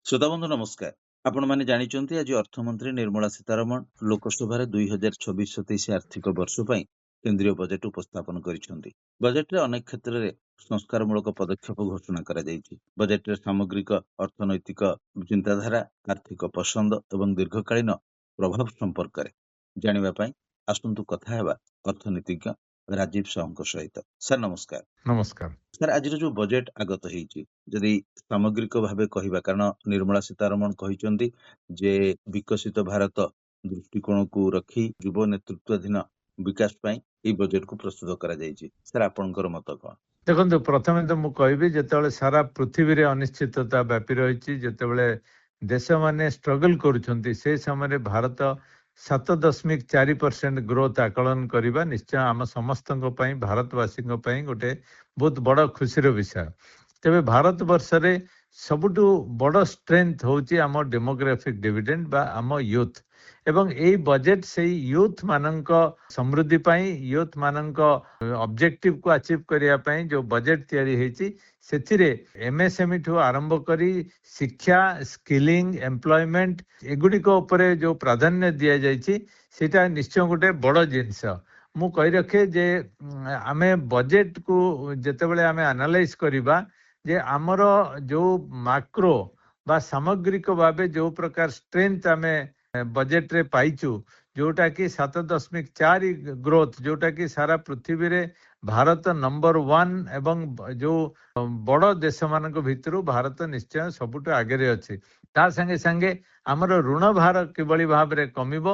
ଶ୍ରୋତାବନ୍ଧୁ ନମସ୍କାର। ଆପଣମାନେ ଜାଣିଛନ୍ତି ଆଜି ଅର୍ଥମନ୍ତ୍ରୀ ନିର୍ମଳା ସୀତାରମଣ ଲୋକସଭାରେ 2026-27 ଆର୍ଥିକ ବର୍ଷ ପାଇଁ କେନ୍ଦ୍ରୀୟ ବଜେଟ୍ ଉପସ୍ଥାପନ କରିଛନ୍ତି। ବଜେଟରେ ଅନେକ କ୍ଷେତ୍ରରେ ସଂସ୍କାରମୂଳକ ପଦକ୍ଷେପ ଘୋଷଣା କରାଯାଇଛି। ବଜେଟରେ ସାମଗ୍ରିକ ଅର୍ଥନୈତିକ ଚିନ୍ତାଧାରା, ଆର୍ଥିକ ପସନ୍ଦ ଏବଂ ଦୀର୍ଘକାଳୀନ ପ୍ରଭାବ ସମ୍ପର୍କରେ ଜାଣିବା ପାଇଁ ଆସନ୍ତୁ କଥା ହେବା ଅର୍ଥନୀତିଜ୍ଞ ରାଜୀବ ସାହୁଙ୍କ ସହିତ। ସାର୍ ନମସ୍କାର। ନମସ୍କାର। ସାର୍ ଆଜିର ଯୋଉ ବଜେଟ୍ ଆଗତ ହେଇଛି, ଯଦି ସାମଗ୍ରିକ ଭାବେ କହିବା, କାରଣ ନିର୍ମଳା ସୀତାରମଣ କହିଛନ୍ତି ଯେ ବିକଶିତ ଭାରତ ଦୃଷ୍ଟିକୋଣକୁ ରଖି ଯୁବ ନେତୃତ୍ୱାଧୀନ ବିକାଶ ପାଇଁ ଏହି ବଜେଟକୁ ପ୍ରସ୍ତୁତ କରାଯାଇଛି। ସାର୍ ଆପଣଙ୍କର ମତ କଣ? ଦେଖନ୍ତୁ, ପ୍ରଥମେ ତ ମୁଁ କହିବି, ଯେତେବେଳେ ସାରା ପୃଥିବୀରେ ଅନିଶ୍ଚିତତା ବ୍ୟାପି ରହିଛି, ଯେତେବେଳେ ଦେଶମାନେ ଷ୍ଟ୍ରଗଲ କରୁଛନ୍ତି, ସେ ସମୟରେ ଭାରତ 7.4% ଗ୍ରୋଥ ଆକଳନ କରିବା ନିଶ୍ଚୟ ଆମ ସମସ୍ତଙ୍କ ପାଇଁ, ଭାରତବାସୀଙ୍କ ପାଇଁ ଗୋଟେ ବହୁତ ବଡ଼ ଖୁସିର ବିଷୟ। ତେବେ ଭାରତ ବର୍ଷରେ ସବୁଠୁ ବଡ଼ ଷ୍ଟ୍ରେଂଥ ହେଉଛି ଆମ ଡେମୋଗ୍ରାଫିକ୍ ଡିଭିଡେଣ୍ଡ ବା ଆମ ୟୁଥ୍, ଏବଂ ଏଇ ବଜେଟ୍ ସେଇ ୟୁଥ୍ ମାନଙ୍କ ସମୃଦ୍ଧି ପାଇଁ, ୟୁଥ୍ ମାନଙ୍କ ଅବଜେକ୍ଟିଭକୁ ଆଚିଭ୍ କରିବା ପାଇଁ ଯେଉଁ ବଜେଟ୍ ତିଆରି ହେଇଛି, ସେଥିରେ MSME ଠୁ ଆରମ୍ଭ କରି ଶିକ୍ଷା, ସ୍କିଲିଂ, ଏମ୍ପ୍ଲୟମେଣ୍ଟ ଏଗୁଡ଼ିକ ଉପରେ ଯେଉଁ ପ୍ରାଧାନ୍ୟ ଦିଆଯାଇଛି, ସେଇଟା ନିଶ୍ଚୟ ଗୋଟେ ବଡ଼ ଜିନିଷ। ମୁଁ କହି ରଖେ ଯେ ଆମେ ବଜେଟକୁ ଯେତେବେଳେ ଆମେ ଆନାଲାଇଜ୍ କରିବା, ଯେ ଆମର ଯେଉଁ ମାକ୍ରୋ ବା ସାମଗ୍ରିକ ଭାବେ ଯେଉଁ ପ୍ରକାର ଷ୍ଟ୍ରେଂଥ ଆମେ ବଜେଟରେ ପାଇଛୁ, ଯୋଉଟା କି 7.4 ଗ୍ରୋଥ, ଯୋଉଟା କି ସାରା ପୃଥିବୀରେ ଭାରତ ନମ୍ବର 1 ଏବଂ ଯୋଉ ବଡ଼ ଦେଶମାନଙ୍କ ଭିତରୁ ଭାରତ ନିଶ୍ଚୟ ସବୁଠୁ ଆଗରେ ଅଛି। ତା ସାଙ୍ଗେ ସାଙ୍ଗେ ଆମର ଋଣ ଭାର କିଭଳି ଭାବରେ କମିବ,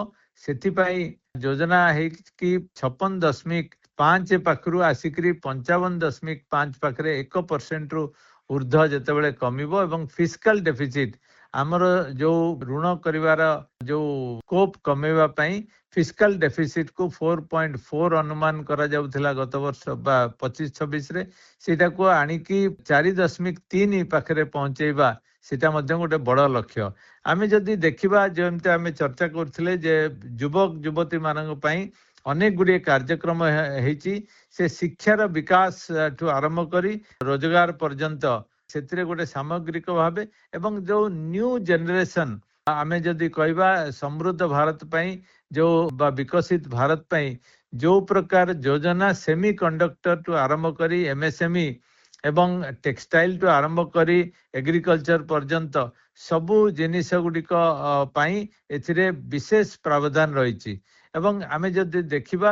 ସେଥିପାଇଁ ଯୋଜନା ହେଇକି 56.5 ପାଖରୁ ଆସିକରି 55.5 ପାଖରେ 1%ରୁ ଉର୍ଦ୍ଧ୍ୱ ଯେତେବେଳେ କମିବ, ଏବଂ ଫିସ୍କାଲ ଡେଫିସିଟ୍ ଆମର ଯୋଉ ଋଣ କରିବାର ଯୋଉ ସ୍କୋପ କମେଇବା ପାଇଁ ଫିସ୍କାଲ ଡେଫିସିଟକୁ 4.4 ଅନୁମାନ କରାଯାଉଥିଲା ଗତ ବର୍ଷ ବା 25-26ରେ, ସେଇଟାକୁ ଆଣିକି 4.3 ପାଖରେ ପହଞ୍ଚେଇବା, ସେଟା ମଧ୍ୟ ଗୋଟେ ବଡ଼ ଲକ୍ଷ୍ୟ। ଆମେ ଯଦି ଦେଖିବା, ଯେମିତି ଆମେ ଚର୍ଚ୍ଚା କରୁଥିଲେ ଯେ ଯୁବକ ଯୁବତୀ ମାନଙ୍କ ପାଇଁ ଅନେକ ଗୁଡ଼ିଏ କାର୍ଯ୍ୟକ୍ରମ ହେଇଛି, ସେ ଶିକ୍ଷାର ବିକାଶ ଠୁ ଆରମ୍ଭ କରି ରୋଜଗାର ପର୍ଯ୍ୟନ୍ତ ସେଥିରେ ଗୋଟେ ସାମଗ୍ରିକ ଭାବେ, ଏବଂ ଯୋଉ ନ୍ୟୁ ଜେନେରେସନ ଆମେ ଯଦି କହିବା ସମୃଦ୍ଧ ଭାରତ ପାଇଁ ଯୋଉ ବା ବିକଶିତ ଭାରତ ପାଇଁ ଯୋଉ ପ୍ରକାର ଯୋଜନା ସେମି କଣ୍ଡକ୍ଟର ଠୁ ଆରମ୍ଭ କରି MSME ଏବଂ ଟେକ୍ସଟାଇଲ ଠୁ ଆରମ୍ଭ କରି ଏଗ୍ରିକଲଚର ପର୍ଯ୍ୟନ୍ତ ସବୁ ଜିନିଷ ଗୁଡ଼ିକ ପାଇଁ ଏଥିରେ ବିଶେଷ ପ୍ରାବଧାନ ରହିଛି। ଏବଂ ଆମେ ଯଦି ଦେଖିବା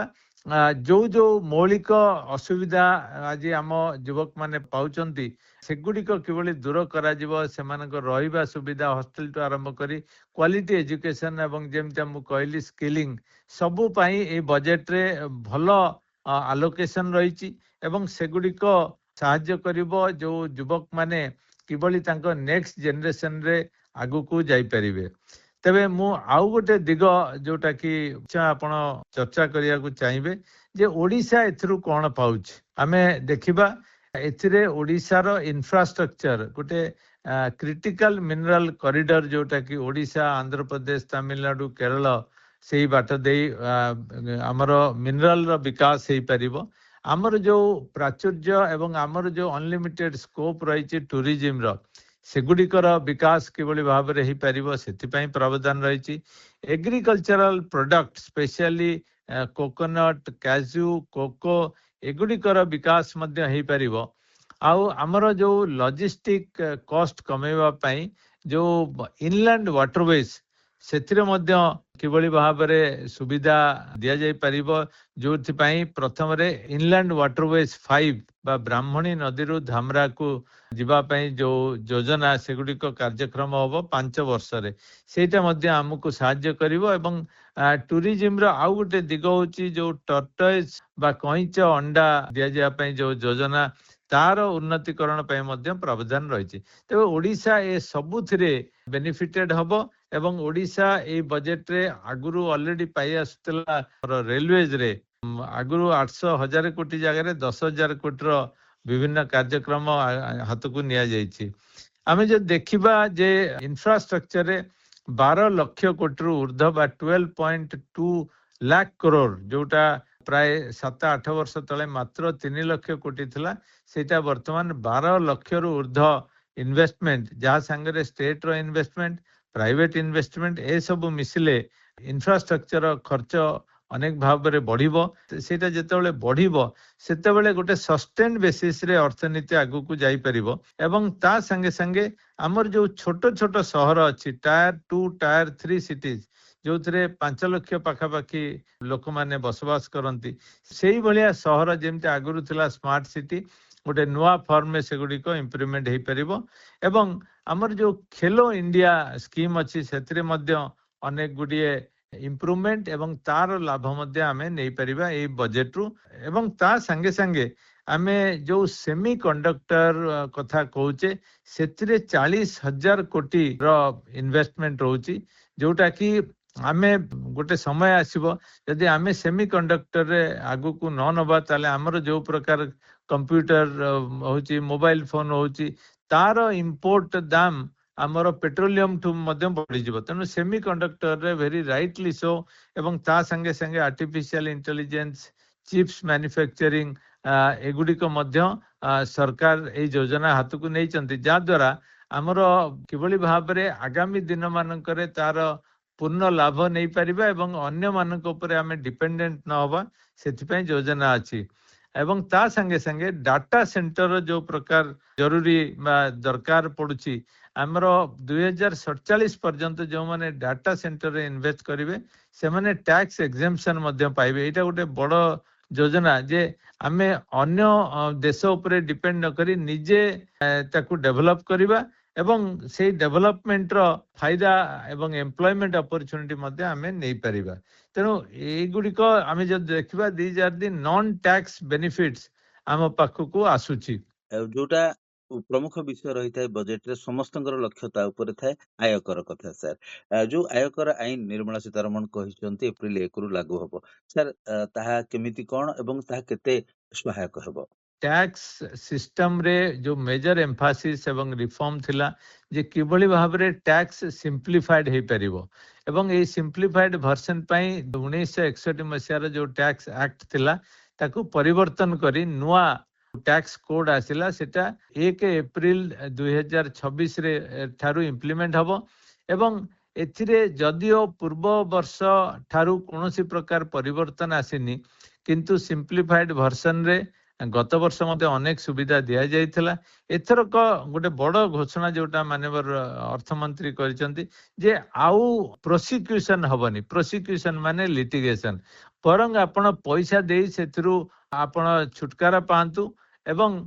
ଯୋଉ ଯୋଉ ମୌଳିକ ଅସୁବିଧା ଆଜି ଆମ ଯୁବକମାନେ ପାଉଛନ୍ତି, ସେଗୁଡ଼ିକ କିଭଳି ଦୂର କରାଯିବ, ସେମାନଙ୍କ ରହିବା ସୁବିଧା, ହଷ୍ଟେଲଠୁ ଆରମ୍ଭ କରି କ୍ୱାଲିଟି ଏଜୁକେସନ, ଏବଂ ଯେମିତି ମୁଁ କହିଲି ସ୍କିଲିଂ, ସବୁ ପାଇଁ ଏଇ ବଜେଟରେ ଭଲ ଆଲୋକେସନ ରହିଛି, ଏବଂ ସେଗୁଡ଼ିକ ସାହାଯ୍ୟ କରିବ ଯୋଉ ଯୁବକମାନେ କିଭଳି ତାଙ୍କ ନେକ୍ସଟ ଜେନେରେସନରେ ଆଗକୁ ଯାଇପାରିବେ। ତେବେ ମୁଁ ଆଉ ଗୋଟେ ଦିଗ ଯୋଉଟା କି ଆପଣ ଚର୍ଚ୍ଚା କରିବାକୁ ଚାହିଁବେ, ଯେ ଓଡ଼ିଶା ଏଥିରୁ କ'ଣ ପାଉଛି। ଆମେ ଦେଖିବା, ଏଥିରେ ଓଡ଼ିଶାର ଇନଫ୍ରାଷ୍ଟ୍ରକ୍ଚର ଗୋଟେ କ୍ରିଟିକାଲ ମିନେରାଲ କରିଡର, ଯୋଉଟା କି ଓଡ଼ିଶା, ଆନ୍ଧ୍ରପ୍ରଦେଶ, ତାମିଲନାଡୁ, କେରଳ, ସେଇ ବାଟ ଦେଇ ଆମର ମିନେରାଲର ବିକାଶ ହେଇପାରିବ। ଆମର ଯୋଉ ପ୍ରାଚୁର୍ଯ୍ୟ ଏବଂ ଆମର ଯୋଉ ଅନଲିମିଟେଡ ସ୍କୋପ ରହିଛି ଟୁରିଜିମର, ସେଗୁଡ଼ିକର ବିକାଶ କିଭଳି ଭାବରେ ହେଇପାରିବ, ସେଥିପାଇଁ ପ୍ରାବଧାନ ରହିଛି। ଏଗ୍ରିକଲଚରାଲ ପ୍ରଡକ୍ଟ, ସ୍ପେଶିଆଲି କୋକୋନଟ୍, କାଜୁ, କୋକୋ, ଏଗୁଡ଼ିକର ବିକାଶ ମଧ୍ୟ ହେଇପାରିବ। ଆଉ ଆମର ଯୋଉ ଲଜିଷ୍ଟିକ କଷ୍ଟ କମେଇବା ପାଇଁ ଯୋଉ ଇନଲ୍ୟାଣ୍ଡ ୱାଟରୱେଜ, ସେଥିରେ ମଧ୍ୟ କିଭଳି ଭାବରେ ସୁବିଧା ଦିଆଯାଇପାରିବ, ଯୋଉଥିପାଇଁ ପ୍ରଥମରେ ଇନଲ୍ୟାଣ୍ଡ ୱାଟରୱେଜ 5 ବା ବ୍ରାହ୍ମଣୀ ନଦୀରୁ ଧାମରାକୁ ଯିବା ପାଇଁ ଯୋଉ ଯୋଜନା, ସେଗୁଡ଼ିକ କାର୍ଯ୍ୟକ୍ରମ ହବ 5 ବର୍ଷରେ, ସେଇଟା ମଧ୍ୟ ଆମକୁ ସାହାଯ୍ୟ କରିବ। ଏବଂ ଟୁରିଜିମର ଆଉ ଗୋଟେ ଦିଗ ହେଉଛି ଯୋଉ ଟର୍ଟଏଜ ବା କଇଁଚ ଅଣ୍ଡା ଦିଆଯିବା ପାଇଁ ଯୋଉ ଯୋଜନା, ତାର ଉନ୍ନତିକରଣ ପାଇଁ ମଧ୍ୟ ପ୍ରାବଧାନ ରହିଛି। ତେବେ ଓଡ଼ିଶା ଏ ସବୁଥିରେ ବେନିଫିଟେଡ ହବ, ଏବଂ ଓଡ଼ିଶା ଏଇ ବଜେଟରେ ଆଗରୁ ଅଲରେଡି ପାଇ ଆସୁଥିଲା ରେଲୱେଜରେ, ଆଗରୁ 800,000 କୋଟି ଜାଗାରେ 10,000 କୋଟିର ବିଭିନ୍ନ କାର୍ଯ୍ୟକ୍ରମ ହାତକୁ ନିଆଯାଇଛି। ଆମେ ଯଦି ଦେଖିବା ଯେ ଇନଫ୍ରାଷ୍ଟ୍ରକ୍ଚରରେ 12 ଲକ୍ଷ କୋଟିରୁ ଉର୍ଦ୍ଧ୍ୱ ବା 12.2 ଲାଖ କରୋଡ଼, ଯୋଉଟା ପ୍ରାୟ 7-8 ବର୍ଷ ତଳେ ମାତ୍ର 3 ଲକ୍ଷ କୋଟି ଥିଲା, ସେଇଟା ବର୍ତ୍ତମାନ 12 ଲକ୍ଷରୁ ଉର୍ଦ୍ଧ୍ୱ इन्वेस्टमेंट जहाँ सांगे स्टेट रो इन्वेस्टमेंट प्राइवेट इन्वेस्टमेंट ए सब मिसिले इंफ्रास्ट्रक्चर खर्च अनेक भाव में बढ़िबो सेटा जेतेबेले बढ़िबो सेतेबेले गोटे सस्टेन बेसिस रे अर्थनीति आगु को जाई परिबो एवं ता संगे संगे हमर जो छोट छोट सहर अछि टायर 2 टायर 3 सिटीज जो थरे 5 लाख पाखापाखी लोक माने बसवास करंती सेही भलिया सहर जेमते आगुरु थिला स्मार्ट सिटी गोटे नुआ फॉर्म में सेगुडी को इम्प्रूवमेंट हो परिबो एवं हमर जो खेलो इंडिया स्कीम अछि सेतरे मध्य अनेक गुडिए इम्प्रूवमेंट एवं तार लाभ मध्य आमे नै परिबा ए बजेट रु एवं ता संगे संगे आमे जो सेमी कंडक्टर कथा कहूचे सेतिरे 40,000 कोटी रो इन्वेस्टमेंट रहउची जोटा कि आमे गोटे समय आसीबो यदि आमे सेमी कंडक्टर रे आगु को न नबा ताले हमर जो प्रकार कंप्यूटर होची मोबाइल फोन होची तार इंपोर्ट दाम आमर पेट्रोलियम ठू मध्य बढ़ी जीवो तेनु सेमी कंडक्टर रे वेरी राइटली सो एवं ता संगे संगे आर्टिफिशियल इंटेलिजेंस चिप्स मैन्युफैक्चरिंग एगुडी को मध्य सरकार ए योजना हाथ को नै चंती जा द्वारा आमर किबळी भाव रे आगामी दिन मानकरे तार पूर्ण लाभ नै परिबा एवं अन्य मानक ऊपर आमे डिपेंडेंट न होबा सेथिपय योजना अछि एवं ता संगे संगे डाटा सेंटर जो प्रकार जरूरी दरकार पड़ुची आमर 2047 पर्यंत जो माने डाटा सेंटर रे इन्वेस्ट करिवे से माने टैक्स एग्जेम्पशन मध्य पाइबे एटा गोटे बड़ योजना जे आमे अन्य देश ऊपर डिपेंड न करी निजे ताकू डेवलप करिबा एवं से डेवलपमेंट रो फायदा एवं एम्प्लॉयमेंट अपॉर्चुनिटी मध्य आमे नै परिबा तेणु एगुड़ी को आमे जब देखिबा these are the non tax benefits आम पाखकू आसुची जोटा प्रमुख विषय रही था बजेट रे समस्तंकर लक्ष्यता ऊपर थाए आयकर कथा सर जो आयकर आईन निर्मला सीतारमण कहिसंती एप्रिल 1 रु लागू हबो सर ताहा केमिति कोन एवं ताहा केते सहायक हबो टैक्स सिस्टम रे जो मेजर एम्फासिस एवं रिफॉर्म थिला जे किबळी भाव रे टैक्स सिंप्लीफाइड हे परिबो एवं ए सिंप्लीफाइड वर्जन पई 1961 मसिया जो टैक्स एक्ट थिला ताकू परिवर्तन करी नुआ टैक्स कोड आसिला सेटा 1 एप्रिल 2026 रे ठारू इम्प्लीमेंट हबो एवं एथिरे जदियो पूर्व वर्ष ठारू कोनोसी प्रकार परिवर्तन आसिनी किंतु सिंप्लीफाइड वर्जन रे गत वर्ष मध्य अनेक सुविधा दिया जाइथिला एथरक गोटे बड़ घोषणा जोटा माननीय अर्थमंत्री करिसंती जे आउ प्रोसिक्यूशन हबनी प्रोसिक्यूशन माने लिटिगेशन परंग आपण पैसा देई सेथरु आपण छुटकारा पांतु एवं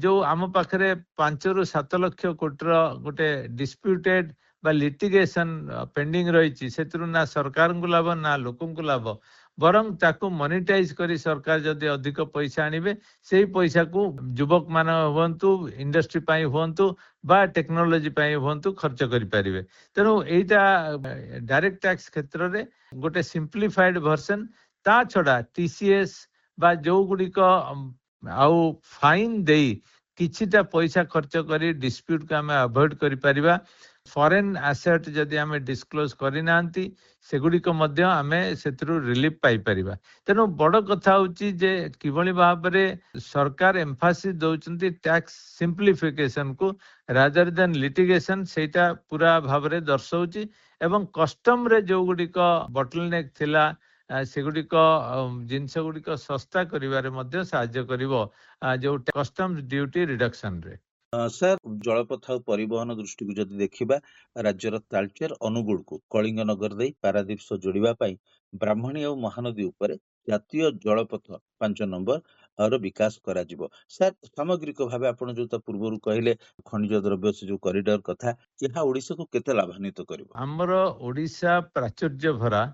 जो आम पाखरे 5 रु 7 लाख कोटी गोटे डिस्प्यूटेड बा लिटिगेशन पेंडिंग रही सेथरु ना सरकार को लाभ ना लोकन को लाभ बरं ताकू मोनिटाइज करी सरकार जदि अधिक पैसा आनिबे सेही पैसा को युवक मान हुंतु इंडस्ट्री पाई हुंतु बा टेक्नोलॉजी पाई हुंतु खर्च करि परिबे तेनु एटा डायरेक्ट टैक्स क्षेत्र रे गोटे सिंप्लीफाइड वर्जन ता छडा टीसीएस बा जो गुडी को आउ फाइन देई किछिटा पैसा खर्च करी डिस्प्यूट का हमें अवॉइड करि परिबा फॉरेन एसेट जदि हमें डिस्क्लोज करि नांती सेगुडी को मध्य आमे सेतरु रिलीफ पाई परिबा तेनु बड़ कथा होची जे किबळी भाव रे सरकार एम्फासिस दउचंती टैक्स सिंप्लीफिकेशन को रादर देन लिटिगेशन सेटा पूरा भाव रे दर्शाउची एवं कस्टम रे जो गुडी को बॉटलनेक थिला सेगुडी को जिनस गुडी को सस्ता करिवारे मध्य सहाय्य करिवो जो कस्टम ड्यूटी रिडक्शन रे सर जलपथ और परिवहन दृष्टि को जदि देखिबा राज्यर तालचेर अनुगुल को कलिंग नगर दे पारादीप सह जोड़िबा पई ब्राह्मणी और महानदी ऊपर जातीय जलपथ 5 नंबर और विकास करा जिवो सर सामग्रिक भाबे आपण जो पूर्वरु कहले खनिज द्रव्य से जो कॉरिडोर कथा यहा ओडिसा को केते लाभान्वित करिवो हमर ओडिसा प्राचुर्य भरा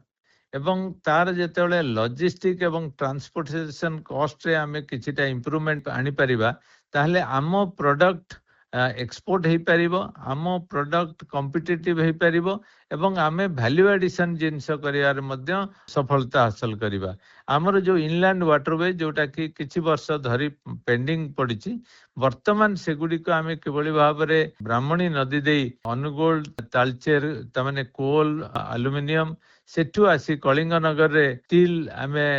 एवं तार जेतेबेले लॉजिस्टिक एवं ट्रांसपोर्टेशन कॉस्ट रे आमे किछिटा इंप्रूवमेंट आनी परिबा ताहले आम प्रोडक्ट एक्सपोर्ट हो पारिबो आम प्रोडक्ट कॉम्पिटिटिव हो पारिबो एवं आमे वैल्यू एडिशन जिनस करियार मध्य सफलता हासिल करिबा आमर जो इनलैंड वाटरवे जोटा कि किछि वर्ष धरी पेंडिंग पड़िछि वर्तमान सेगुडी को आमे किबळी भाव रे ब्राह्मणी नदी देई अनुगोल तालचेर तमाने कोल एल्युमिनियम सेठू आसी कलिंग नगर रे स्टील आमे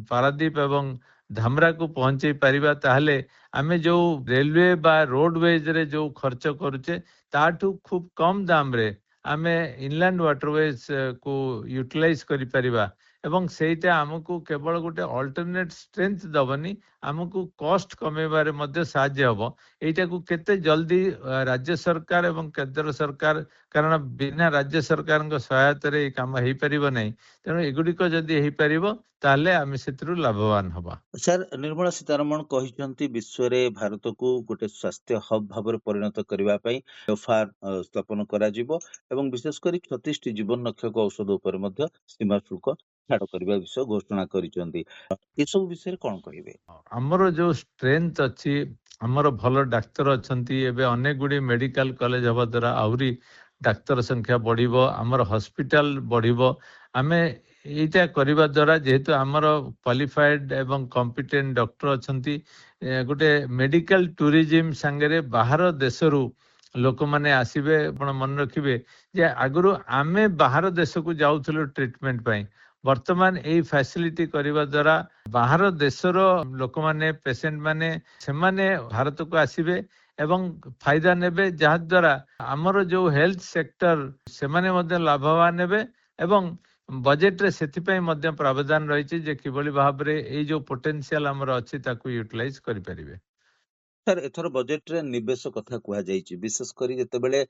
पारादीप एवं ଧାମରା को पहुंचे पारिबा ताहले आमे जो रेलवे बा रोडवेज रे जो खर्च करूचे ताठू खूब कम दाम रे आमे इनलैंड वाटरवेज को यूटिलाइज करि परिबा एवं सेटा हमकु केवल गोटे अल्टरनेट स्ट्रेंथ दबनी हमकु कॉस्ट कमेबारे मध्ये साहाय्य हबो एटा को केते जल्दी राज्य सरकार एवं केंद्र सरकार कारण बिना राज्य सरकार सहायता रे काम हेई परिबो नै तेणु एगुडिक जदि हेई परिबो ताले आमे सेतिरु लाभवान हबा। सर निर्मला सीतारमण कहिसंती विश्व रे भारत को गोटे स्वास्थ्य हब भाବରେ परिणत करिवा पई एफआर स्थापन करा जिवो एवं विशेष करी 36 टी जीवन रक्षक औषध ऊपर मध्ये सीमा शुल्क छाड़ करबा विषय घोषणा करिसंती ए सब विषय कोन कहिबे? हमरो जो स्ट्रेंथ अछि हमरो भलो डाक्टर अछंती एबे अनेक गुडी मेडिकल कॉलेज हबा द्वारा आउरी डाक्तर संख्या बढ़िबो हमर हॉस्पिटल बढ़िबो आमे एटा करिबा द्वारा जेहेतु हमर क्वालिफाइड एवं कॉम्पिटेंट डॉक्टर अछंती गोटे मेडिकल टूरिज्म संगरे बाहर देशरू लोक माने आसीबे आपण मन रखिबे जे आगुरु आमे बाहर देश को जाउथलो ट्रीटमेंट पई वर्तमान एई फैसिलिटी करिबा द्वारा बाहर देशर लोक माने पेशेंट माने से माने भारत को आसीबे एवं फायदा नेबे जहा द्वारा हमर जो हेल्थ सेक्टर से माने मध्ये लाभवान नेबे एवं बजेट रे सेति पई मध्ये प्रावधान रहिछि जे किबळी भाबरे एई जो पोटेंशियल हमर अछि ताकू यूटिलाइज करि परिबे। सर एथर बजेट रे निवेश कथा कुहा जाइछि विशेष करी जेतेबेले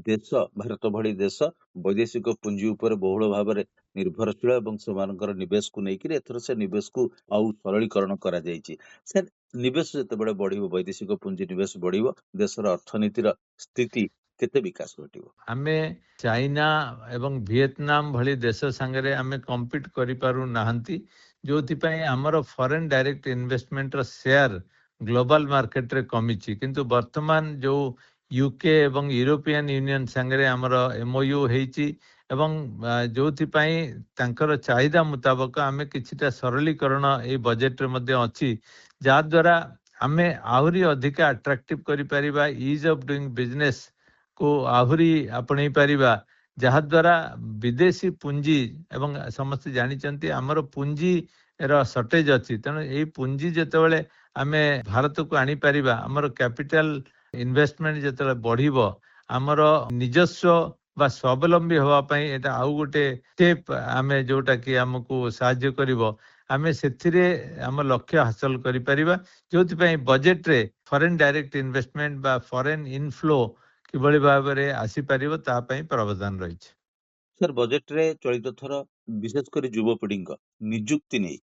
देश भारत भली देश वैदेशिक पुंजी ऊपर बहुल भाबरे निर्भरशील एवं समानकर निवेश को नेकिर एथर से निवेश को आउ सरलीकरण करा जाइछि। सर निवेश जेतेबेले बढ़िबो वैदेशिक पुंजी निवेश बढ़िबो देशर अर्थनीतिर स्थिति केते विकास घटिबो? आमे चाइना एवं वियतनाम भली देश संगरे आमे कम्पीट करि पारु नाहंती जोथि पई हमर फॉरेन डायरेक्ट इन्वेस्टमेंट रो शेयर ग्लोबल मार्केट रे कमिछि किंतु वर्तमान जो यूके एवं यूरोपियन यूनियन संगरे हमर एमओयू हेछि एवं जोथि पई तांकर चाहिदा मुताबिक आमे किछिटा सरलीकरण ए बजेट रे मध्ये अछि जा द्वारा आमे आहुरी अधिक अट्रैक्टिव करि परिबा ईज ऑफ डूइंग बिजनेस को आहुरी आपणे पारिबा जहा द्वारा विदेशी पुंजी एवं समस्त जानिचंती हमर पुंजी रो शॉर्टेज अछि तेणु एई पुंजी जेतेबेले आमे भारत को आनी पारिबा हमर कैपिटल इन्वेस्टमेंट जेतेबेले बढ़िबो हमर निजस्व बा स्वावलंबी होवा पई एटा आउ गोटे स्टेप आमे जोटा कि हमकु सहाय्य करिवो आमे सेथिरे हम लक्ष्य हासिल करि परिबा जोथि पई बजेट रे फॉरेन डायरेक्ट इन्वेस्टमेंट बा फॉरेन इनफ्लो किबळी भाबरे आसी परिबो ता पई प्रावधान रहिछ। सर बजेट रे चलित थर विशेष करी युवपीढ़ी नियुक्ति नै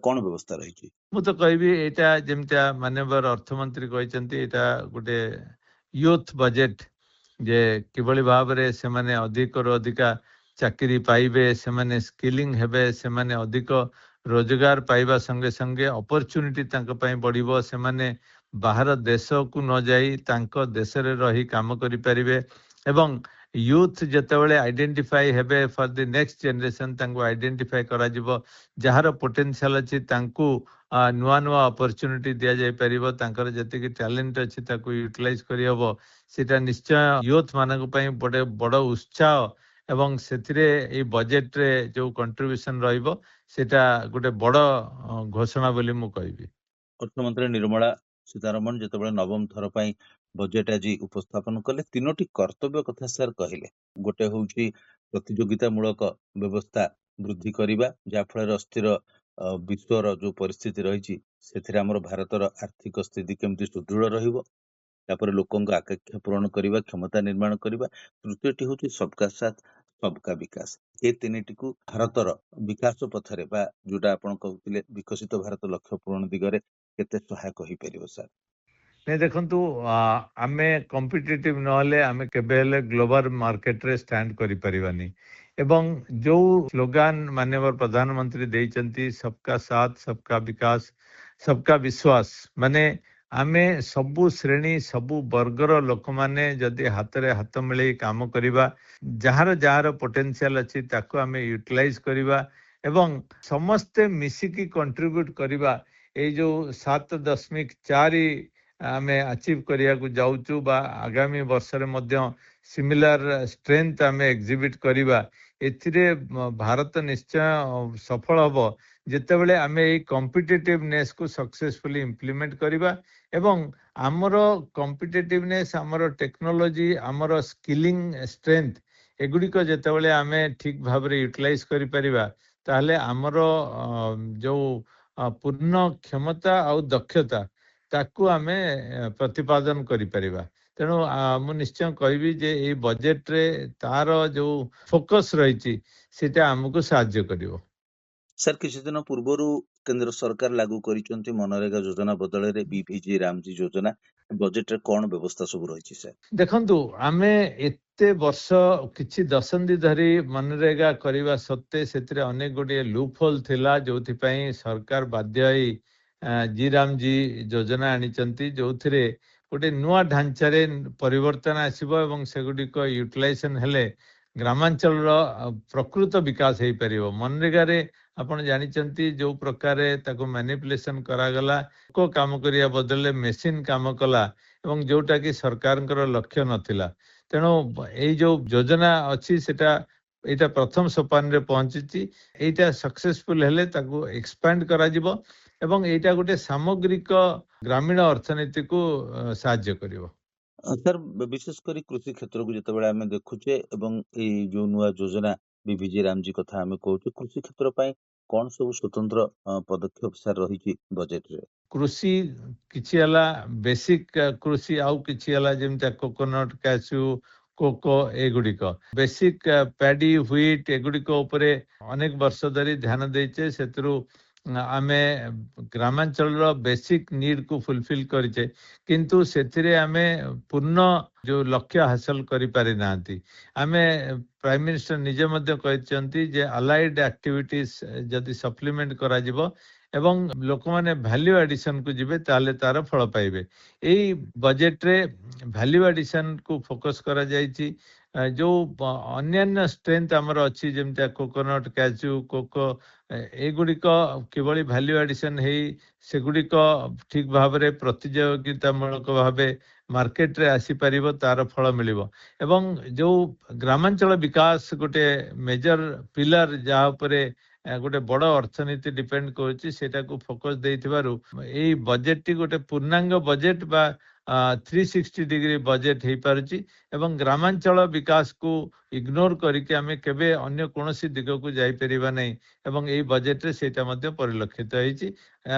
कोन व्यवस्था रहिछि? मु तो कहबी एटा जेमता माननीय अर्थमंत्री कहचंती एटा गोटे यूथ बजेट जे किबळी भाबरे से माने अधिक रो अधिका चाकरी पाइबे से माने स्किलिंग हेबे से माने अधिक रोजगार पाइबा संगे संगे अपॉर्चुनिटी तांक पई बढ़िबो से माने बाहर देश को न जाई तांक देश रे रही काम करि परिबे एवं यूथ जेतेबेले आइडेंटिफाई हेबे फॉर द नेक्स्ट जनरेशन तांको आइडेंटिफाई करा जिवो जहार पोटेंशियल अछि तांको नुआ नुआ अपॉर्चुनिटी दिया जाय परिबो तांकर जति कि टैलेंट अछि ताको यूटिलाइज करि हबो सेटा निश्चय यूथ मानक पई बडे बड उत्साह एवं सेथिरे ए बजेट रे जो कंट्रीब्यूशन रहिबो सेटा गोटे बड़ घोषणा बोली मु कहबी। अर्थमंत्री निर्मला सीतारमण जेतेबेले नवम थर पई बजेट आज उपस्थापन कले तीनोटी कर्तव्य कथा सर कहले गोटे होउची प्रतियोगितामूलक व्यवस्था वृद्धि करिबा जा फल अस्थिर विश्वर जो परिस्थिति रही से आमर भारतर आर्थिक स्थिति केमती सुदृढ़ रहिबो तापर लोकंक आकांक्षा पूरण करिबा क्षमता निर्माण करिबा तृतीयटी होउची सबका साथ सबका विकास ए तीनटी को भारतर विकास पथरे बा जोटा आपण कहउतिले विकसित भारत लक्ष्य पूरण दिगरे केते सहायक होई परिबो सर? नहीं देखंतु आमे कॉम्पिटिटिव नहले आमे केबेले ग्लोबल मार्केट रे स्टैंड करि परिबानी एवं जो स्लोगान माननीय प्रधानमंत्री देइचंती सबका साथ सबका विकास सबका विश्वास माने आमे सबु श्रेणी सबु वर्गर लोक माने जदि हाथ रे हाथ मिले काम करिबा जहार जहार पोटेंशियल अछि ताको आमे यूटिलाइज करिबा एवं समस्त मिसिकी कंट्रीब्यूट करिबा ए जो 7.4 आमे अचीव करिया को जाउचु बा आगामी वर्ष रे मध्य सिमिलर स्ट्रेंथ आमे एग्जिबिट करिबा एथिरे भारत निश्चय सफल हबो ଯେତେବେଳେ ଆମେ ଏଇ କମ୍ପିଟିଟିଭନେସ୍ କୁ ସକ୍ସେସଫୁଲି ଇମ୍ପ୍ଲିମେଣ୍ଟ କରିବା ଏବଂ ଆମର କମ୍ପିଟିଟିଭନେସ୍, ଆମର ଟେକ୍ନୋଲୋଜି, ଆମର ସ୍କିଲିଂ ଷ୍ଟ୍ରେଂଥ ଏଗୁଡ଼ିକ ଯେତେବେଳେ ଆମେ ଠିକ୍ ଭାବରେ ୟୁଟିଲାଇଜ କରିପାରିବା ତାହେଲେ ଆମର ଯୋଉ ପୂର୍ଣ୍ଣ କ୍ଷମତା ଆଉ ଦକ୍ଷତା ତାକୁ ଆମେ ପ୍ରତିପାଦନ କରିପାରିବା। ତେଣୁ ମୁଁ ନିଶ୍ଚୟ କହିବି ଯେ ଏଇ ବଜେଟରେ ତାର ଯୋଉ ଫୋକସ୍ ରହିଛି ସେଟା ଆମକୁ ସାହାଯ୍ୟ କରିବ। ସାର୍, କିଛି ଦିନ ପୂର୍ବରୁ କେନ୍ଦ୍ର ସରକାର ଲାଗୁ କରିଛନ୍ତି ମନରେଗା ଯୋଜନା ବଦଳରେ ବିଭିଜି ରାମଜୀ ଯୋଜନା। ବଜେଟରେ କଣ ବ୍ୟବସ୍ଥା ସବୁ ରହିଛି ସାର୍? ଦେଖନ୍ତୁ, ଆମେ ଏତେ ବର୍ଷ କିଛି ଦଶନ୍ଧି ଧରି ମନରେଗା କରିବା ସତ୍ତ୍ୱେ ସେଥିରେ ଅନେକ ଗୁଡ଼ିଏ ଲୁପ୍ ହୋଲ୍ ଥିଲା, ଯୋଉଥିପାଇଁ ସରକାର ବାଧ୍ୟ ହୋଇ ଜି ରାମଜୀ ଯୋଜନା ଆଣିଛନ୍ତି, ଯୋଉଥିରେ ଗୋଟେ ନୂଆ ଢାଞ୍ଚାରେ ପରିବର୍ତ୍ତନ ଆସିବ ଏବଂ ସେଗୁଡ଼ିକ ୟୁଟିଲାଇଜେସନ ହେଲେ ଗ୍ରାମାଞ୍ଚଳର ପ୍ରକୃତ ବିକାଶ ହେଇପାରିବ। ମନରେଗାରେ ଆପଣ ଜାଣିଛନ୍ତି ଯୋଉ ପ୍ରକାରେ ତାକୁ ମ୍ୟାନିପୁଲେସନ କରାଗଲା, ଲୋକ କାମ କରିବା ବଦଳରେ ମେସିନ୍ କାମ କଲା ଏବଂ ଯୋଉଟା କି ସରକାରଙ୍କର ଲକ୍ଷ୍ୟ ନଥିଲା। ତେଣୁ ଏଇ ଯୋଉ ଯୋଜନା ଅଛି ସେଟା ଏଇଟା ପ୍ରଥମ ସୋପାନରେ ପହଞ୍ଚିଛି। ଏଇଟା ସକ୍ସେସଫୁଲ ହେଲେ ତାକୁ ଏକ୍ସପାଣ୍ଡ କରାଯିବ ଏବଂ ଏଇଟା ଗୋଟେ ସାମଗ୍ରିକ ଗ୍ରାମୀଣ ଅର୍ଥନୀତିକୁ ସାହାଯ୍ୟ କରିବ। ସାର୍, ବିଶେଷ କରି କୃଷି କ୍ଷେତ୍ରକୁ ଯେତେବେଳେ ଆମେ ଦେଖୁଛେ ଏବଂ ଏଇ ଯୋଉ ନୂଆ ଯୋଜନା ବିଭିଜି ରାମଜୀ କଥା ଆମେ କହୁଛେ, କୃଷି କ୍ଷେତ୍ର ପାଇଁ କଣ ସବୁ ସ୍ୱତନ୍ତ୍ର ପଦକ୍ଷେପ ସାର୍ ରହିଛି ବଜେଟରେ? କୃଷି କିଛି ହେଲା ବେସିକ କୃଷି, ଆଉ କିଛି ହେଲା ଯେମିତି କୋକୋନଟ, କ୍ୟାସ୍ୟୁ, କୋକୋ, ଏଗୁଡିକ ବେସିକ ପ୍ୟାଡି, ହ୍ୱିଟ ଏଗୁଡିକ ଉପରେ ଅନେକ ବର୍ଷ ଧରି ଧ୍ୟାନ ଦେଇଛେ। ସେଥିରୁ ଆମେ ଗ୍ରାମାଞ୍ଚଳର ବେସିକ ନିଡ୍ କୁ ଫୁଲଫିଲ କରିଛେ, କିନ୍ତୁ ସେଥିରେ ଆମେ ପୂର୍ଣ୍ଣ ଯୋଉ ଲକ୍ଷ୍ୟ ହାସଲ କରିପାରି ନାହାନ୍ତି। ଆମେ ପ୍ରାଇମ ମିନିଷ୍ଟର ନିଜେ ମଧ୍ୟ କହିଛନ୍ତି ଯେ ଆଲାଇଡ ଆକ୍ଟିଭିଟିଜ ଯଦି ସପ୍ଲିମେଣ୍ଟ କରାଯିବ ଏବଂ ଲୋକମାନେ ଭ୍ୟାଲ୍ୟୁ ଆଡିସନ କୁ ଯିବେ ତାହେଲେ ତାର ଫଳ ପାଇବେ। ଏଇ ବଜେଟରେ ଭ୍ୟାଲ୍ୟୁ ଆଡିସନ କୁ ଫୋକସ କରାଯାଇଛି। ଯୋଉ ଅନ୍ୟାନ୍ୟ ଷ୍ଟ୍ରେଂଥ ଆମର ଅଛି ଯେମିତି କୋକୋନଟ, କ୍ୟାଚୁ, କୋକୋ ଏଗୁଡିକ କିଭଳି ଭ୍ୟାଲ୍ୟୁ ଆଡିସନ ହେଇ ସେଗୁଡିକ ଠିକ ଭାବରେ ପ୍ରତିଯୋଗିତାମୂଳକ ଭାବେ ମାର୍କେଟରେ ଆସିପାରିବ, ତାର ଫଳ ମିଳିବ। ଏବଂ ଯୋଉ ଗ୍ରାମାଞ୍ଚଳ ବିକାଶ ଗୋଟେ ମେଜର ପିଲାର ଯାହା ଉପରେ ଗୋଟେ ବଡ ଅର୍ଥନୀତି ଡିପେଣ୍ଡ କରୁଛି, ସେଟାକୁ ଫୋକସ ଦେଇଥିବାରୁ ଏଇ ବଜେଟଟି ଗୋଟେ ପୂର୍ଣ୍ଣାଙ୍ଗ ବଜେଟ ବା 360 ଡିଗ୍ରୀ ବଜେଟ ହେଇପାରୁଛି ଏବଂ ଗ୍ରାମାଞ୍ଚଳ ବିକାଶକୁ ଇଗ୍ନୋର କରିକି ଆମେ କେବେ ଅନ୍ୟ କୌଣସି ଦିଗକୁ ଯାଇପାରିବା ନାହିଁ ଏବଂ ଏଇ ବଜେଟରେ ସେଇଟା ମଧ୍ୟ ପରିଲକ୍ଷିତ ହେଇଛି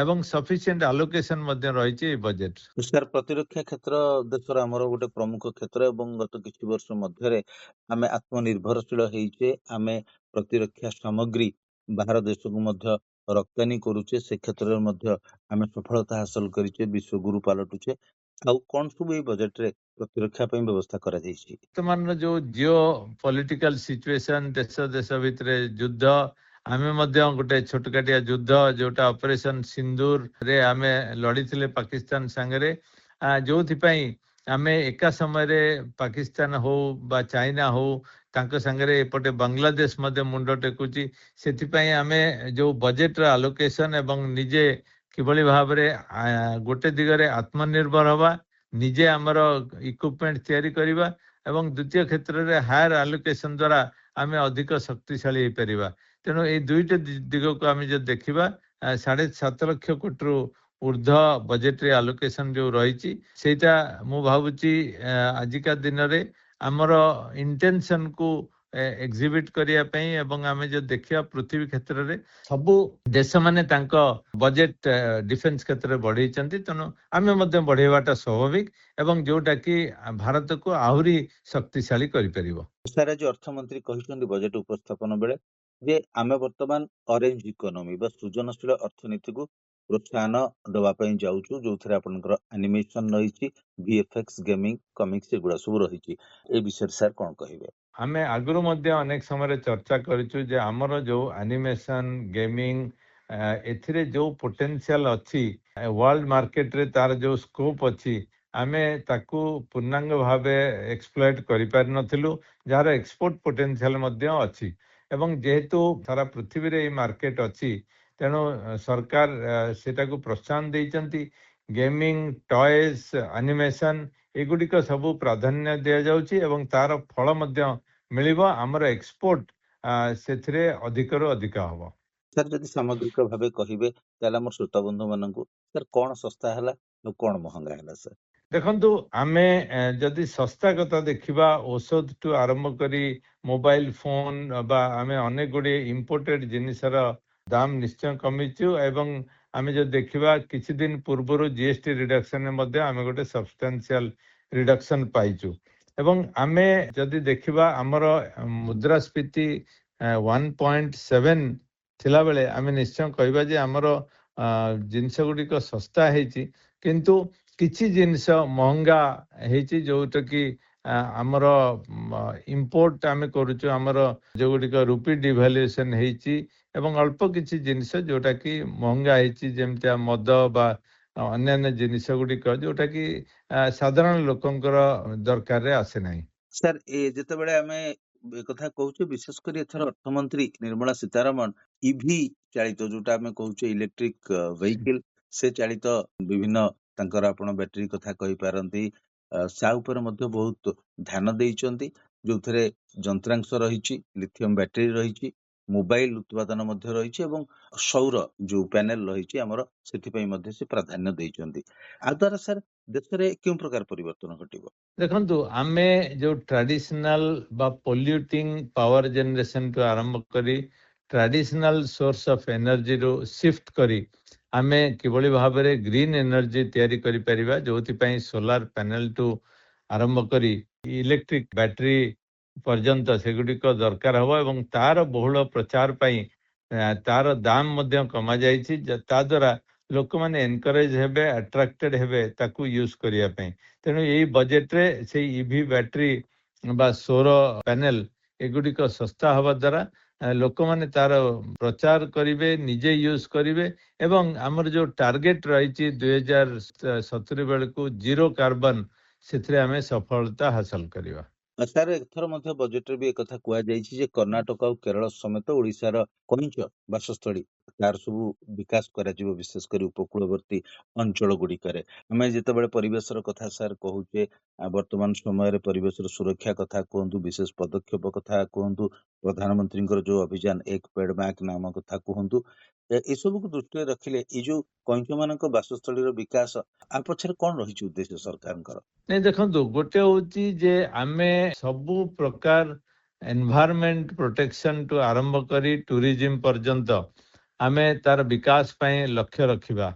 ଏବଂ ସଫିସିଏଣ୍ଟ ଆଲୋକେସନ ମଧ୍ୟ ରହିଛି ଏଇ ବଜେଟ। ସାର୍, ପ୍ରତିରକ୍ଷା କ୍ଷେତ୍ର ଦେଶର ଆମର ଗୋଟେ ପ୍ରମୁଖ କ୍ଷେତ୍ର ଏବଂ ଗତ କିଛି ବର୍ଷ ମଧ୍ୟରେ ଆମେ ଆତ୍ମନିର୍ଭରଶୀଳ ହେଇଛେ। ଆମେ ପ୍ରତିରକ୍ଷା ସାମଗ୍ରୀ ବାହାର ଦେଶକୁ ମଧ୍ୟ ରପ୍ତାନି କରୁଛେ। ସେ କ୍ଷେତ୍ରରେ ମଧ୍ୟ ଆମେ ସଫଳତା ହାସଲ କରିଛେ, ବିଶ୍ୱଗୁରୁ ପାଲଟୁଛେ। ଆଉ କଣ ସବୁ ଏଇ ବଜେଟରେ ପ୍ରତିରକ୍ଷା ପାଇଁ ବ୍ୟବସ୍ଥା କରାଯାଇଛି? ବର୍ତ୍ତମାନର ଯୋଉ ଜିଓ ପଲିଟିକାଲ ସିଚୁଏସନ, ଦେଶ ଦେଶ ଭିତରେ ଯୁଦ୍ଧ, ଆମେ ମଧ୍ୟ ଗୋଟେ ଛୋଟକାଟିଆ ଯୁଦ୍ଧ ଯୋଉଟା ଅପରେସନ ସିନ୍ଦୁରରେ ଆମେ ଲଢିଥିଲେ ପାକିସ୍ତାନ ସାଙ୍ଗରେ, ଯୋଉଥିପାଇଁ ଆମେ ଏକା ସମୟରେ ପାକିସ୍ତାନ ହଉ ବା ଚାଇନା ହଉ ତାଙ୍କ ସାଙ୍ଗରେ ଏପଟେ ବାଂଲାଦେଶ ମଧ୍ୟ ମୁଣ୍ଡ ଟେକୁଛି। ସେଥିପାଇଁ ଆମେ ଯୋଉ ବଜେଟର ଆଲୋକେସନ ଏବଂ ନିଜେ କିଭଳି ଭାବରେ ଗୋଟେ ଦିଗରେ ଆତ୍ମନିର୍ଭର ହବା, ନିଜେ ଆମର ଇକ୍ୱିପମେଣ୍ଟ ତିଆରି କରିବା ଏବଂ ଦ୍ୱିତୀୟ କ୍ଷେତ୍ରରେ ହାୟର ଆଲୋକେସନ ଦ୍ୱାରା ଆମେ ଅଧିକ ଶକ୍ତିଶାଳୀ ହେଇପାରିବା। ତେଣୁ ଏଇ ଦୁଇଟି ଦିଗକୁ ଆମେ ଯଦି ଦେଖିବା, 7.5 ଲକ୍ଷ କୋଟିରୁ ଉର୍ଦ୍ଧ୍ୱ ବଜେଟରେ ଆଲୋକେସନ ଯୋଉ ରହିଛି, ସେଇଟା ମୁଁ ଭାବୁଛି ଆଜିକା ଦିନରେ ଆମର ଇଣ୍ଟେନସନକୁ ଏକ୍ସିବିଟ କରିବା ପାଇଁ ଏବଂ ଆମେ ଯଦି ଦେଖିବା ପୃଥିବୀ କ୍ଷେତ୍ରରେ ସବୁ ଦେଶମାନେ ତାଙ୍କ ବଜେଟ ଡିଫେନ୍ସ କ୍ଷେତ୍ରରେ ବଢେଇଛନ୍ତି, ତେଣୁ ଆମେ ମଧ୍ୟ ବଢେଇବାଟା ସ୍ୱାଭାବିକ ଏବଂ ଯୋଉଟା କି ଭାରତକୁ ଆହୁରି ଶକ୍ତିଶାଳୀ କରିପାରିବ। ସାର୍, ଆଜି ଅର୍ଥମନ୍ତ୍ରୀ କହିଛନ୍ତି ବଜେଟ ଉପସ୍ଥାପନ ବେଳେ ଯେ ଆମେ ବର୍ତ୍ତମାନ ଅରେଞ୍ଜ ଇକୋନୋମି ବା ସୃଜନଶୀଳ ଅର୍ଥନୀତିକୁ ପ୍ରୋତ୍ସାହନ ଦେବା ପାଇଁ ଯାଉଛୁ, ଯୋଉଥିରେ ଆପଣଙ୍କର ଆନିମେସନ ରହିଛି, ଭିଏଫଏକ୍ସ, ଗେମିଂ, କମିକ୍ସ ଏଗୁଡା ସବୁ ରହିଛି। ଏ ବିଷୟରେ ସାର୍ କଣ କହିବେ? ଆମେ ଆଗରୁ ମଧ୍ୟ ଅନେକ ସମୟରେ ଚର୍ଚ୍ଚା କରିଛୁ ଯେ ଆମର ଯୋଉ ଆନିମେସନ, ଗେମିଂ ଏଥିରେ ଯୋଉ ପୋଟେନସିଆଲ ଅଛି, ୱାର୍ଲଡ ମାର୍କେଟରେ ତାର ଯୋଉ ସ୍କୋପ ଅଛି, ଆମେ ତାକୁ ପୂର୍ଣ୍ଣାଙ୍ଗ ଭାବେ ଏକ୍ସପ୍ଲଏଟ କରିପାରିନଥିଲୁ, ଯାହାର ଏକ୍ସପୋର୍ଟ ପୋଟେନସିଆଲ ମଧ୍ୟ ଅଛି। ଏବଂ ଯେହେତୁ ସାରା ପୃଥିବୀରେ ଏଇ ମାର୍କେଟ ଅଛି, ତେଣୁ ସରକାର ସେଟାକୁ ପ୍ରୋତ୍ସାହନ ଦେଇଛନ୍ତି। ଗେମିଂ, ଟଏଜ, ଆନିମେସନ ଏଗୁଡିକ ସବୁ ପ୍ରାଧାନ୍ୟ ଦିଆଯାଉଛି ଏବଂ ତାର ଫଳ ମଧ୍ୟ ମିଳିବ। ଆମର ଏକ୍ସପୋର୍ଟ ସେଥିରେ ଅଧିକରୁ ଅଧିକ ହବ। ସାର୍ ଯଦି ସାମଗ୍ରିକ ଭାବେ କହିବେ ତାହେଲେ ଆମର ଶ୍ରୋତା ବନ୍ଧୁ ମାନଙ୍କୁ ସାର୍ କଣ ଶସ୍ତା ହେଲା ଆଉ କଣ ମହଙ୍ଗା ହେଲା ସାର୍? ଦେଖନ୍ତୁ ଆମେ ଯଦି ଶସ୍ତା କଥା ଦେଖିବା ଔଷଧଠୁ ଆରମ୍ଭ କରି ମୋବାଇଲ ଫୋନ ବା ଆମେ ଅନେକ ଗୁଡ଼ିଏ ଇମ୍ପୋର୍ଟେଡ୍ ଜିନିଷର ଦାମ ନିଶ୍ଚୟ କମିଛୁ ଏବଂ ଆମେ ଯଦି ଦେଖିବା କିଛି ଦିନ ପୂର୍ବରୁ ଜିଏସଟି ରିଡକ୍ସନରେ ମଧ୍ୟ ଆମେ ଗୋଟେ ସବଷ୍ଟାନ୍ସିଆଲ ରିଡକ୍ସନ ପାଇଛୁ ଏବଂ ଆମେ ଯଦି ଦେଖିବା ଆମର ମୁଦ୍ରାସ୍ଫୀତି 1.7 ଥିଲାବେଳେ ଆମେ ନିଶ୍ଚୟ କହିବା ଯେ ଆମର ଜିନିଷ ଗୁଡ଼ିକ ଶସ୍ତା ହେଇଛି କିନ୍ତୁ କିଛି ଜିନିଷ ମହଙ୍ଗା ହେଇଛି ଯୋଉଟା କି ଆମର ଇମ୍ପୋର୍ଟ ଆମେ କରୁଛୁ ଆମର ଯୋଉଗୁଡ଼ିକ ରୁପି ଡିଭାଲୁଏସନ ହେଇଛି ଏବଂ ଅଳ୍ପ କିଛି ଜିନିଷ ଯୋଉଟା କି ମହଙ୍ଗା ହେଇଛି ଯେମିତି ମଦ ବା ଅନ୍ୟାନ୍ୟ ଜିନିଷ ଗୁଡ଼ିକ ଯୋଉଟା କି ସାଧାରଣ ଲୋକଙ୍କର ଦରକାରରେ ଆସେ ନାହିଁ। ସାର୍ ଯେତେବେଳେ ଆମେ କଥା କହୁଛୁ ବିଶେଷ କରି ଏଥର ଅର୍ଥମନ୍ତ୍ରୀ ନିର୍ମଳା ସୀତାରମଣ ଇଭି ଚାଳିତ ଯୋଉଟା ଆମେ କହୁଛେ ଇଲେକ୍ଟ୍ରିକ ଭେହିକିଲ ସେ ଚାଳିତ ବିଭିନ୍ନ ତାଙ୍କର ଆପଣ ବ୍ୟାଟେରୀ କଥା କହିପାରନ୍ତି ସା ଉପରେ ମଧ୍ୟ ବହୁତ ଧ୍ୟାନ ଦେଇଛନ୍ତି ଯୋଉଥିରେ ଯନ୍ତ୍ରାଂଶ ରହିଛି ଲିଥିୟମ ବ୍ୟାଟେରୀ ରହିଛି ମୋବାଇଲ ଉତ୍ପାଦନ ମଧ୍ୟ ରହିଛି ଏବଂ ସୌର ଯୋଉ ପ୍ୟାନେଲ ରହିଛି ଆମର ସେଥିପାଇଁ ମଧ୍ୟ ସେ ପ୍ରାଧାନ୍ୟ ଦେଇଛନ୍ତି। ଆ ଦ୍ୱାରା ସାର୍ ଦେଶରେ କେଉଁ ପ୍ରକାର ପରିବର୍ତ୍ତନ ଘଟିବ? ଦେଖନ୍ତୁ ଆମେ ଯୋଉ ଟ୍ରାଡିସନାଲ ବା ପଲ୍ୟୁଟିଂ ପାୱାର ଜେନେରେସନଠୁ ଆରମ୍ଭ କରି ଟ୍ରାଡିସନାଲ ସୋର୍ସ ଅଫ ଏନର୍ଜିରୁ ସିଫ୍ଟ କରି ଆମେ କିଭଳି ଭାବରେ ଗ୍ରୀନ୍ ଏନର୍ଜି ତିଆରି କରିପାରିବା ଯୋଉଥିପାଇଁ ସୋଲାର ପ୍ୟାନେଲଠୁ ଆରମ୍ଭ କରି ଇଲେକ୍ଟ୍ରିକ ବ୍ୟାଟେରୀ ପର୍ଯ୍ୟନ୍ତ ସେଗୁଡ଼ିକ ଦରକାର ହେବ ଏବଂ ତାର ବହୁଳ ପ୍ରଚାର ପାଇଁ ତାର ଦାମ ମଧ୍ୟ କମାଯାଇଛି ତା ଦ୍ୱାରା ଲୋକମାନେ ଏନକରେଜ ହେବେ ଆଟ୍ରାକ୍ଟେଡ ହେବେ ତାକୁ ୟୁଜ କରିବା ପାଇଁ। ତେଣୁ ଏଇ ବଜେଟରେ ସେଇ ଇଭି ବ୍ୟାଟେରୀ ବା ସୌର ପ୍ୟାନେଲ ଏଗୁଡ଼ିକ ଶସ୍ତା ହେବା ଦ୍ୱାରା ଲୋକମାନେ ତାର ପ୍ରଚାର କରିବେ ନିଜେ ୟୁଜ କରିବେ ଏବଂ ଆମର ଯୋଉ ଟାର୍ଗେଟ ରହିଛି 2070 ବେଳକୁ ଜିରୋ କାର୍ବନ ସେଥିରେ ଆମେ ସଫଳତା ହାସଲ କରିବା। ସାର୍ ଏଥର ମଧ୍ୟ ବଜେଟରେ ବି ଏକଥା କୁହାଯାଇଛି ଯେ କର୍ଣ୍ଣାଟକ ଆଉ କେରଳ ସମେତ ଓଡିଶାର କଇଁଛ ବାସସ୍ଥଳୀ ତାର ସବୁ ବିକାଶ କରାଯିବ ବିଶେଷ କରି ଉପକୂଳବର୍ତ୍ତୀ ଅଞ୍ଚଳ ଗୁଡିକରେ। ଆମେ ଯେତେବେଳେ ପରିବେଶର କଥା ସାର୍ କହୁଛେ ବର୍ତ୍ତମାନ ସମୟରେ ପରିବେଶର ସୁରକ୍ଷା କଥା କୁହନ୍ତୁ ବିଶେଷ ପଦକ୍ଷେପ କଥା କୁହନ୍ତୁ ପ୍ରଧାନମନ୍ତ୍ରୀଙ୍କର ଯୋଉ ଅଭିଯାନ ଏକ ପେଡ ମାକ୍ ନାମ କଥା କୁହନ୍ତୁ ଏସବୁକୁ ଦୃଷ୍ଟିରେ ରଖିଲେ ଏଇ ଯୋଉ କଇଁଛ ମାନଙ୍କ ବାସସ୍ଥଳୀର ବିକାଶ ଆ ପଛରେ କଣ ରହିଛି ଉଦ୍ଦେଶ୍ୟ ସରକାରଙ୍କର? ନାଇଁ ଦେଖନ୍ତୁ ଗୋଟେ ହଉଛି ଯେ ଆମେ ସବୁ ପ୍ରକାର ଏନଭାୟରମେଣ୍ଟ ପ୍ରୋଟେକ୍ସନଠୁ ଆରମ୍ଭ କରି ଟୁରିଜିମ ପର୍ଯ୍ୟନ୍ତ ଆମେ ତାର ବିକାଶ ପାଇଁ ଲକ୍ଷ୍ୟ ରଖିବା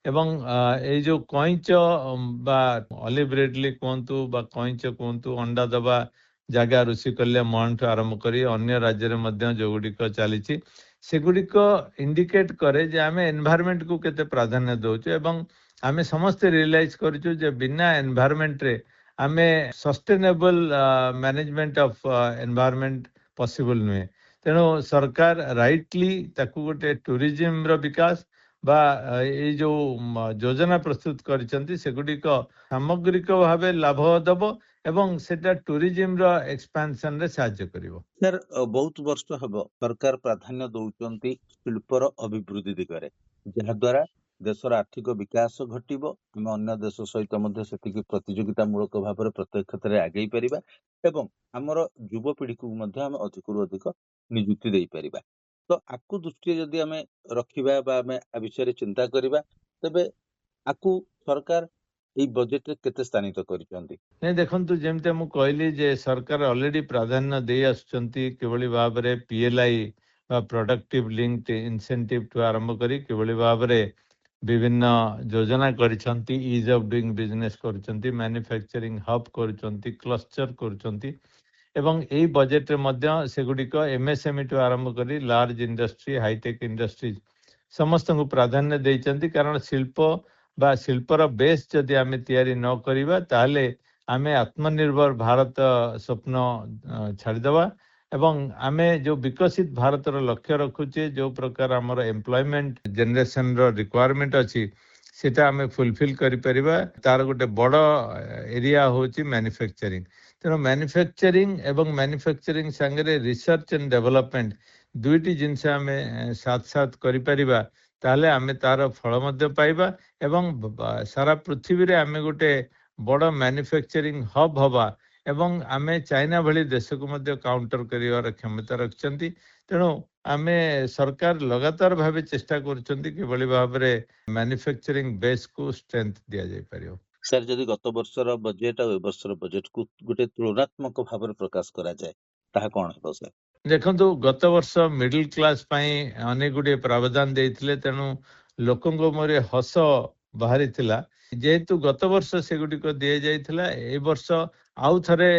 ଏବଂ ଏଇ ଯୋଉ କଇଁଛ ବା ଅଲିଭ ରିଡଲି କୁହନ୍ତୁ ବା କଇଁଛ କୁହନ୍ତୁ ଅଣ୍ଡା ଦବା ଜାଗା ଋଷିକଲ୍ୟା ମହଠୁ ଆରମ୍ଭ କରି ଅନ୍ୟ ରାଜ୍ୟରେ ମଧ୍ୟ ଯୋଉଗୁଡ଼ିକ ଚାଲିଛି ସେଗୁଡ଼ିକ ଇଣ୍ଡିକେଟ କରେ ଯେ ଆମେ ଏନଭାୟରମେଣ୍ଟକୁ କେତେ ପ୍ରାଧାନ୍ୟ ଦଉଛୁ ଏବଂ ଆମେ ସମସ୍ତେ ରିଏଲାଇଜ କରୁଛୁ ଯେ ବିନା ଏନଭାୟରମେଣ୍ଟରେ ଆମେ sustainable management of environment possible ନୁହେଁ। ତେଣୁ ସରକାର ରାଇଟଲି ତାକୁ ଗୋଟେ ଟୁରିଜିମର ବିକାଶ ବା ଏଇ ଯୋଉ ଯୋଜନା ପ୍ରସ୍ତୁତ କରିଛନ୍ତି ସେଗୁଡ଼ିକ ସାମଗ୍ରିକ ଭାବେ ଲାଭ ଦେବ ଏବଂ ସେଟା ଟୁରିଜିମର ଏକ୍ସପାନସନରେ ସାହାଯ୍ୟ କରିବ। ସାର୍ ବହୁତ ବର୍ଷ ହବ ସରକାର ପ୍ରାଧାନ୍ୟ ଦଉଛନ୍ତି ଶିଳ୍ପର ଅଭିବୃଦ୍ଧି ଦିଗରେ ଯାହା ଦ୍ୱାରା ଦେଶର ଆର୍ଥିକ ବିକାଶ ଘଟିବ ଆମେ ଅନ୍ୟ ଦେଶ ସହିତ ମଧ୍ୟ ସେତିକି ପ୍ରତିଯୋଗିତା ମୂଳକ ଭାବରେ ପ୍ରତ୍ୟେକ କ୍ଷେତ୍ରରେ ଆଗେଇ ପାରିବା ଏବଂ ଆମର ଯୁବପିଢିକୁ ମଧ୍ୟ ଆମେ ଅଧିକରୁ ଅଧିକ ନିଯୁକ୍ତି ଦେଇପାରିବା। ତ ଆକୁ ଦୃଷ୍ଟିରେ ଯଦି ଆମେ ରଖିବା ବା ଆମେ ଆ ବିଷୟରେ ଚିନ୍ତା କରିବା ତେବେ ଆକୁ ସରକାର ଏଇ ବଜେଟରେ କେତେ ସ୍ଥାନିତ କରିଛନ୍ତି? ନାଇଁ ଦେଖନ୍ତୁ ଯେମିତି ମୁଁ କହିଲି ଯେ ସରକାର ଅଲରେଡି ପ୍ରାଧାନ୍ୟ ଦେଇ ଆସୁଛନ୍ତି କିଭଳି ଭାବରେ ପିଏଲଆଇ ବା ପ୍ରଡକ୍ଟିଭ ଲିଙ୍କ୍ଡ ଇନସେଣ୍ଟିଭଠୁ ଆରମ୍ଭ କରି କିଭଳି ଭାବରେ ବିଭିନ୍ନ ଯୋଜନା କରିଛନ୍ତି ଇଜ୍ ଅଫ୍ ଡୁଇଂ ବିଜନେସ୍ କରୁଛନ୍ତି ମ୍ୟାନୁଫ୍ୟାକ୍ଚରିଂ ହବ୍ କରୁଛନ୍ତି କ୍ଲଷ୍ଟର କରୁଛନ୍ତି ଏବଂ ଏଇ ବଜେଟରେ ମଧ୍ୟ ସେଗୁଡ଼ିକ ଏମଏସଏମଇଠୁ ଆରମ୍ଭ କରି ଲାର୍ଜ ଇଣ୍ଡଷ୍ଟ୍ରି ହାଇଟେକ୍ ଇଣ୍ଡଷ୍ଟ୍ରି ସମସ୍ତଙ୍କୁ ପ୍ରାଧାନ୍ୟ ଦେଇଛନ୍ତି କାରଣ ଶିଳ୍ପ ବା ଶିଳ୍ପର ବେସ୍ ଯଦି ଆମେ ତିଆରି ନ କରିବା ତାହେଲେ ଆମେ ଆତ୍ମନିର୍ଭର ଭାରତ ସ୍ୱପ୍ନ ଛାଡ଼ିଦେବା ଏବଂ ଆମେ ଯୋଉ ବିକଶିତ ଭାରତର ଲକ୍ଷ୍ୟ ରଖୁଛେ ଯୋଉ ପ୍ରକାର ଆମର ଏମ୍ପ୍ଲୟମେଣ୍ଟ ଜେନେରେସନର ରିକ୍ୱାରମେଣ୍ଟ ଅଛି ସେଟା ଆମେ ଫୁଲଫିଲ୍ କରିପାରିବା ତାର ଗୋଟେ ବଡ଼ ଏରିଆ ହେଉଛି ମ୍ୟାନୁଫ୍ୟାକ୍ଚରିଂ। ତେଣୁ ମ୍ୟାନୁଫ୍ୟାକ୍ଚରିଂ ଏବଂ ମ୍ୟାନୁଫ୍ୟାକ୍ଚରିଂ ସାଙ୍ଗରେ ରିସର୍ଚ୍ଚ ଆଣ୍ଡ ଡେଭଲପମେଣ୍ଟ ଦୁଇଟି ଜିନିଷ ଆମେ ସାଥ ସାଥ କରିପାରିବା ତାହେଲେ ଆମେ ତାର ଫଳ ମଧ୍ୟ ପାଇବା ଏବଂ ସାରା ପୃଥିବୀରେ ଆମେ ଗୋଟେ ବଡ଼ ମ୍ୟାନୁଫ୍ୟାକ୍ଚରିଂ ହବ୍ ହବା ଏବଂ ଆମେ ଚାଇନା ଭଳି ଦେଶକୁ ମଧ୍ୟ କାଉଣ୍ଟର କରିବାର କ୍ଷମତା ରଖିଛନ୍ତି। ତେଣୁ ଆମେ ସରକାର ଲଗାତାର ଭାବେ ଚେଷ୍ଟା କରୁଛନ୍ତି କିଭଳି ଭାବରେ ମ୍ୟାନୁଫ୍ୟାକ୍ଚରିଂ ବେସ୍କୁ ଷ୍ଟ୍ରେନ୍ଥ ଦିଆଯାଇପାରିବ। ସାର୍, ଯଦି ଗତ ବର୍ଷର ବଜେଟ୍ ଆଉ ଏ ବର୍ଷର ବଜେଟକୁ ଗୋଟେ ତୁଳନାତ୍ମକ ଭାବରେ ପ୍ରକାଶ କରାଯାଏ ତାହା କଣ ହେବ ସାର୍? ଦେଖନ୍ତୁ, ଗତ ବର୍ଷ ମିଡିଲ କ୍ଲାସ ପାଇଁ ଅନେକ ଗୁଡ଼ିଏ ପ୍ରାବଧାନ ଦେଇଥିଲେ, ତେଣୁ ଲୋକଙ୍କ ମୁହଁରେ ହସ ବାହାରିଥିଲା। ଯେହେତୁ ଗତ ବର୍ଷ ସେଗୁଡ଼ିକ ଦିଆଯାଇଥିଲା, ଏ ବର୍ଷ ଆଉ ଥରେ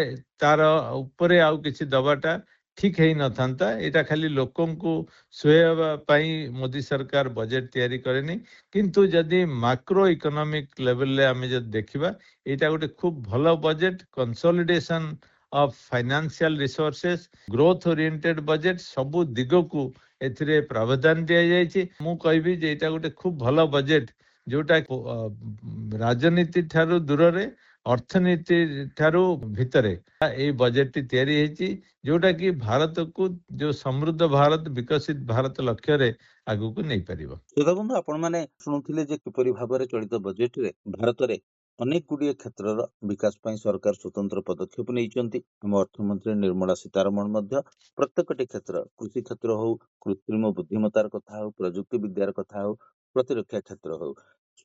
ତାର ଉପରେ ଆଉ କିଛି ଦବାଟା ଠିକ ହେଇନଥାନ୍ତା। ଏଇଟା ଖାଲି ଲୋକଙ୍କୁ ସୁହାଇବା ପାଇଁ ମୋଦି ସରକାର ବଜେଟ ତିଆରି କରେନି, କିନ୍ତୁ ଯଦି ମାକ୍ରୋ ଇକୋନୋମିକ ଲେଭେଲରେ ଆମେ ଯଦି ଦେଖିବା, ଏଇଟା ଗୋଟେ ଖୁବ ଭଲ budget. Consolidation of financial resources, growth oriented budget, ସବୁ ଦିଗକୁ ଏଥିରେ ପ୍ରାବଧାନ ଦିଆଯାଇଛି। ମୁଁ କହିବି ଯେ ଏଇଟା ଗୋଟେ ଖୁବ ଭଲ ବଜେଟ, ଯୋଉଟା ରାଜନୀତି ଠାରୁ ଦୂରରେ ଅର୍ଥନୀତି ଠାରୁ ଭିତରେ ଏଇ ବଜେଟଟି ତିଆରି ହେଇଛି, ଯୋଉଟା କି ଭାରତକୁ ଯୋଉ ସମୃଦ୍ଧ ଭାରତ, ବିକଶିତ ଭାରତ ଲକ୍ଷ୍ୟରେ ଆଗକୁ ନେଇପାରିବ। ଶ୍ରୋତା ବନ୍ଧୁ, ଆପଣମାନେ ଶୁଣୁଥିଲେ ଯେ କିପରି ଭାବରେ ଚଳିତ ବଜେଟରେ ଭାରତରେ ଅନେକ ଗୁଡ଼ିଏ କ୍ଷେତ୍ରର ବିକାଶ ପାଇଁ ସରକାର ସ୍ୱତନ୍ତ୍ର ପଦକ୍ଷେପ ନେଇଛନ୍ତି। ଆମ ଅର୍ଥମନ୍ତ୍ରୀ ନିର୍ମଳା ସୀତାରମଣ ମଧ୍ୟ ପ୍ରତ୍ୟେକଟି କ୍ଷେତ୍ର, କୃଷି କ୍ଷେତ୍ର ହଉ, କୃତ୍ରିମ ବୁଦ୍ଧିମତ୍ତାର କଥା ହଉ, ପ୍ରଯୁକ୍ତି ବିଦ୍ୟାର କଥା ହଉ, ପ୍ରତିରକ୍ଷା କ୍ଷେତ୍ର ହଉ,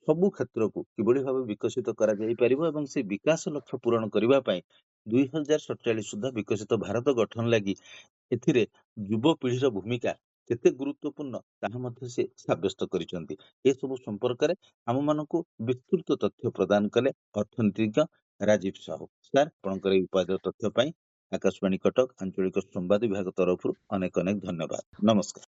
ସବୁ କ୍ଷେତ୍ରକୁ କିଭଳି ଭାବେ ବିକଶିତ କରାଯାଇପାରିବ ଏବଂ ସେ ବିକାଶ ଲକ୍ଷ୍ୟ ପୂରଣ କରିବା ପାଇଁ 2047 ସୁଦ୍ଧା ବିକଶିତ ଭାରତ ଗଠନ ଲାଗି ଏଥିରେ ଯୁବପିଢ଼ିର ଭୂମିକା କେତେ ଗୁରୁତ୍ୱପୂର୍ଣ୍ଣ ତାହା ମଧ୍ୟ ସେ ସାବ୍ୟସ୍ତ କରିଛନ୍ତି। ଏସବୁ ସମ୍ପର୍କରେ ଆମମାନଙ୍କୁ ବିସ୍ତୃତ ତଥ୍ୟ ପ୍ରଦାନ କଲେ ଅର୍ଥନୀତିଜ୍ଞ ରାଜୀବ ସାହୁ। ସାର୍, ଆପଣଙ୍କର ଏହି ଉପାଦେୟ ତଥ୍ୟ ପାଇଁ ଆକାଶବାଣୀ କଟକ ଆଞ୍ଚଳିକ ସମ୍ବାଦ ବିଭାଗ ତରଫରୁ ଅନେକ ଅନେକ ଧନ୍ୟବାଦ। ନମସ୍କାର।